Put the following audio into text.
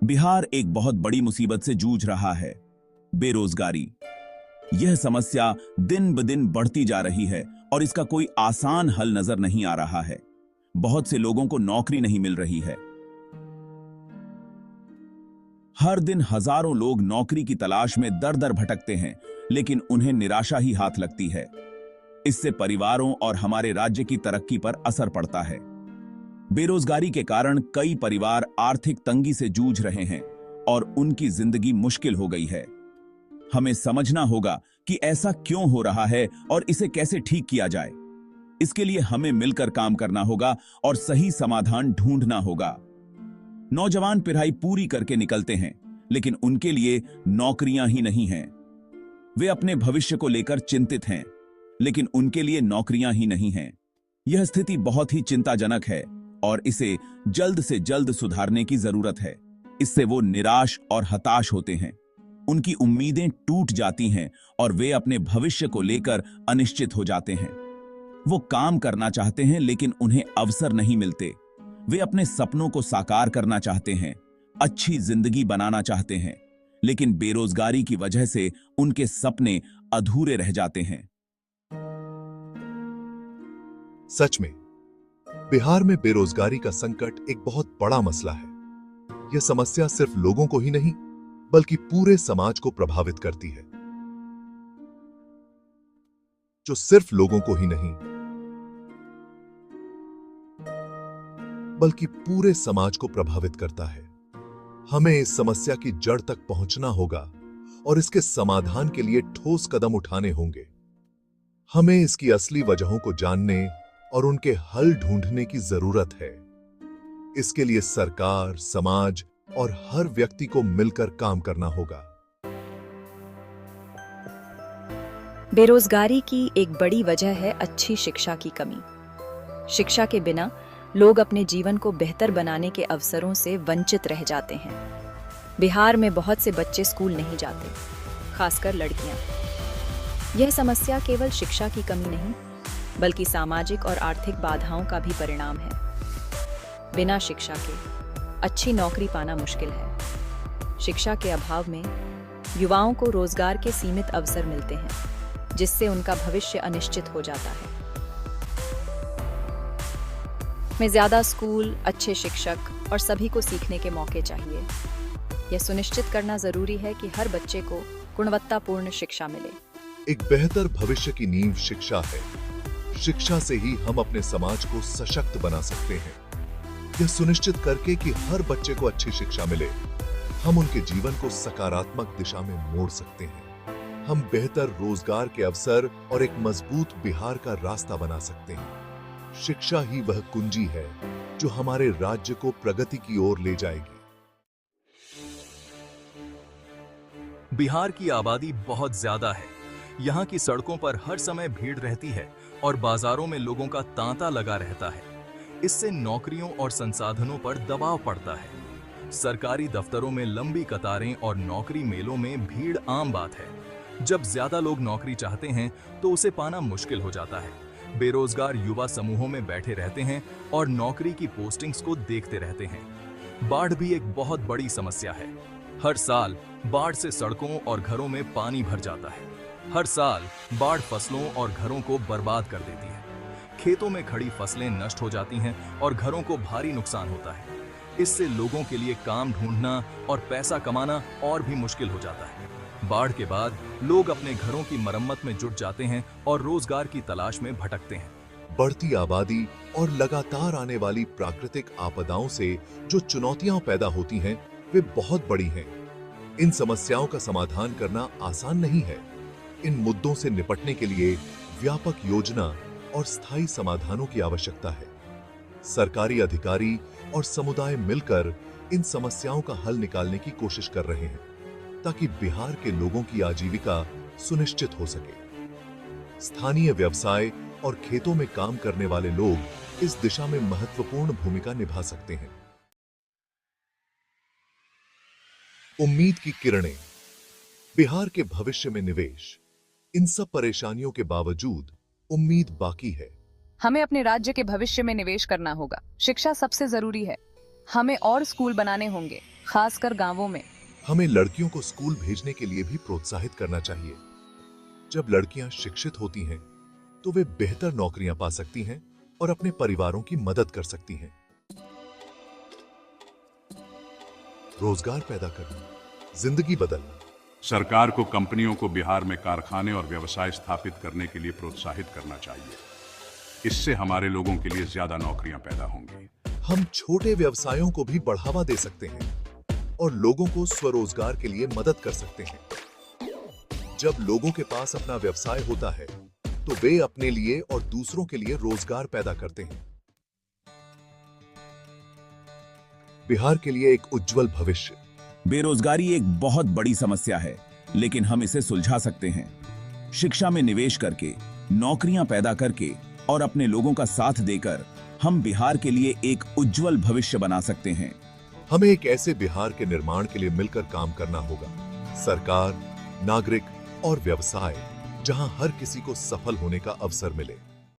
बिहार एक बहुत बड़ी मुसीबत से जूझ रहा है, बेरोजगारी। यह समस्या दिन ब दिन बढ़ती जा रही है और इसका कोई आसान हल नजर नहीं आ रहा है। बहुत से लोगों को नौकरी नहीं मिल रही है। हर दिन हजारों लोग नौकरी की तलाश में दर दर भटकते हैं, लेकिन उन्हें निराशा ही हाथ लगती है। इससे परिवारों और हमारे राज्य की तरक्की पर असर पड़ता है। बेरोजगारी के कारण कई परिवार आर्थिक तंगी से जूझ रहे हैं और उनकी जिंदगी मुश्किल हो गई है। हमें समझना होगा कि ऐसा क्यों हो रहा है और इसे कैसे ठीक किया जाए। इसके लिए हमें मिलकर काम करना होगा और सही समाधान ढूंढना होगा। नौजवान पढ़ाई पूरी करके निकलते हैं, लेकिन उनके लिए नौकरियां ही नहीं हैं। वे अपने भविष्य को लेकर चिंतित हैं, लेकिन उनके लिए नौकरियां ही नहीं हैं। यह स्थिति बहुत ही चिंताजनक है और इसे जल्द से जल्द सुधारने की जरूरत है। इससे वो निराश और हताश होते हैं, उनकी उम्मीदें टूट जाती हैं और वे अपने भविष्य को लेकर अनिश्चित हो जाते हैं। वो काम करना चाहते हैं, लेकिन उन्हें अवसर नहीं मिलते। वे अपने सपनों को साकार करना चाहते हैं, अच्छी जिंदगी बनाना चाहते हैं, लेकिन बेरोजगारी की वजह से उनके सपने अधूरे रह जाते हैं। सच में बिहार में बेरोजगारी का संकट एक बहुत बड़ा मसला है। यह समस्या सिर्फ लोगों को ही नहीं, बल्कि पूरे समाज को प्रभावित करती है। जो सिर्फ लोगों को ही नहीं, बल्कि पूरे समाज को प्रभावित करता है। हमें इस समस्या की जड़ तक पहुंचना होगा और इसके समाधान के लिए ठोस कदम उठाने होंगे। हमें इसकी असली वजहों को जानने और उनके हल ढूंढने की जरूरत है। इसके लिए सरकार, समाज और हर व्यक्ति को मिलकर काम करना होगा। बेरोजगारी की एक बड़ी वजह है अच्छी शिक्षा की कमी। शिक्षा के बिना लोग अपने जीवन को बेहतर बनाने के अवसरों से वंचित रह जाते हैं। बिहार में बहुत से बच्चे स्कूल नहीं जाते, खासकर लड़कियां। यह समस्या केवल शिक्षा की कमी नहीं, बल्कि सामाजिक और आर्थिक बाधाओं का भी परिणाम है। बिना शिक्षा के अच्छी नौकरी पाना मुश्किल है। शिक्षा के अभाव में युवाओं को रोजगार के सीमित अवसर मिलते हैं, जिससे उनका भविष्य अनिश्चित हो जाता है। में ज्यादा स्कूल, अच्छे शिक्षक और सभी को सीखने के मौके चाहिए। यह सुनिश्चित करना जरूरी है कि हर बच्चे को गुणवत्तापूर्ण शिक्षा मिले। एक बेहतर भविष्य की नींव शिक्षा है। शिक्षा से ही हम अपने समाज को सशक्त बना सकते हैं। यह सुनिश्चित करके कि हर बच्चे को अच्छी शिक्षा मिले, हम उनके जीवन को सकारात्मक दिशा में मोड़ सकते हैं। हम बेहतर रोजगार के अवसर और एक मजबूत बिहार का रास्ता बना सकते हैं। शिक्षा ही वह कुंजी है जो हमारे राज्य को प्रगति की ओर ले जाएगी। बिहार की आबादी बहुत ज्यादा है। यहाँ की सड़कों पर हर समय भीड़ रहती है और बाजारों में लोगों का तांता लगा रहता है। इससे नौकरियों और संसाधनों पर दबाव पड़ता है। सरकारी दफ्तरों में लंबी कतारें और नौकरी मेलों में भीड़ आम बात है। जब ज्यादा लोग नौकरी चाहते हैं तो उसे पाना मुश्किल हो जाता है। बेरोजगार युवा समूहों में बैठे रहते हैं और नौकरी की पोस्टिंग्स को देखते रहते हैं। बाढ़ भी एक बहुत बड़ी समस्या है। हर साल बाढ़ से सड़कों और घरों में पानी भर जाता है। हर साल बाढ़ फसलों और घरों को बर्बाद कर देती है। खेतों में खड़ी फसलें नष्ट हो जाती हैं और घरों को भारी नुकसान होता है। इससे लोगों के लिए काम ढूंढना और पैसा कमाना और भी मुश्किल हो जाता है। बाढ़ के बाद लोग अपने घरों की मरम्मत में जुट जाते हैं और रोजगार की तलाश में भटकते हैं। बढ़ती आबादी और लगातार आने वाली प्राकृतिक आपदाओं से जो चुनौतियां पैदा होती हैं, वे बहुत बड़ी हैं। इन समस्याओं का समाधान करना आसान नहीं है। इन मुद्दों से निपटने के लिए व्यापक योजना और स्थायी समाधानों की आवश्यकता है। सरकारी अधिकारी और समुदाय मिलकर इन समस्याओं का हल निकालने की कोशिश कर रहे हैं, ताकि बिहार के लोगों की आजीविका सुनिश्चित हो सके। स्थानीय व्यवसाय और खेतों में काम करने वाले लोग इस दिशा में महत्वपूर्ण भूमिका निभा सकते हैं। उम्मीद की किरणें, बिहार के भविष्य में निवेश। इन सब परेशानियों के बावजूद उम्मीद बाकी है। हमें अपने राज्य के भविष्य में निवेश करना होगा। शिक्षा सबसे जरूरी है। हमें और स्कूल बनाने होंगे, खासकर गांवों में। हमें लड़कियों को स्कूल भेजने के लिए भी प्रोत्साहित करना चाहिए। जब लड़कियां शिक्षित होती हैं, तो वे बेहतर नौकरियां पा सकती हैं और अपने परिवारों की मदद कर सकती हैं। रोजगार पैदा करना, जिंदगी बदलना। सरकार को कंपनियों को बिहार में कारखाने और व्यवसाय स्थापित करने के लिए प्रोत्साहित करना चाहिए। इससे हमारे लोगों के लिए ज्यादा नौकरियां पैदा होंगी। हम छोटे व्यवसायों को भी बढ़ावा दे सकते हैं और लोगों को स्वरोजगार के लिए मदद कर सकते हैं। जब लोगों के पास अपना व्यवसाय होता है, तो वे अपने लिए और दूसरों के लिए रोजगार पैदा करते हैं। बिहार के लिए एक उज्जवल भविष्य। बेरोजगारी एक बहुत बड़ी समस्या है, लेकिन हम इसे सुलझा सकते हैं। शिक्षा में निवेश करके, नौकरियां पैदा करके और अपने लोगों का साथ देकर हम बिहार के लिए एक उज्जवल भविष्य बना सकते हैं। हमें एक ऐसे बिहार के निर्माण के लिए मिलकर काम करना होगा। सरकार, नागरिक और व्यवसाय, जहां हर किसी को सफल होने का अवसर मिले।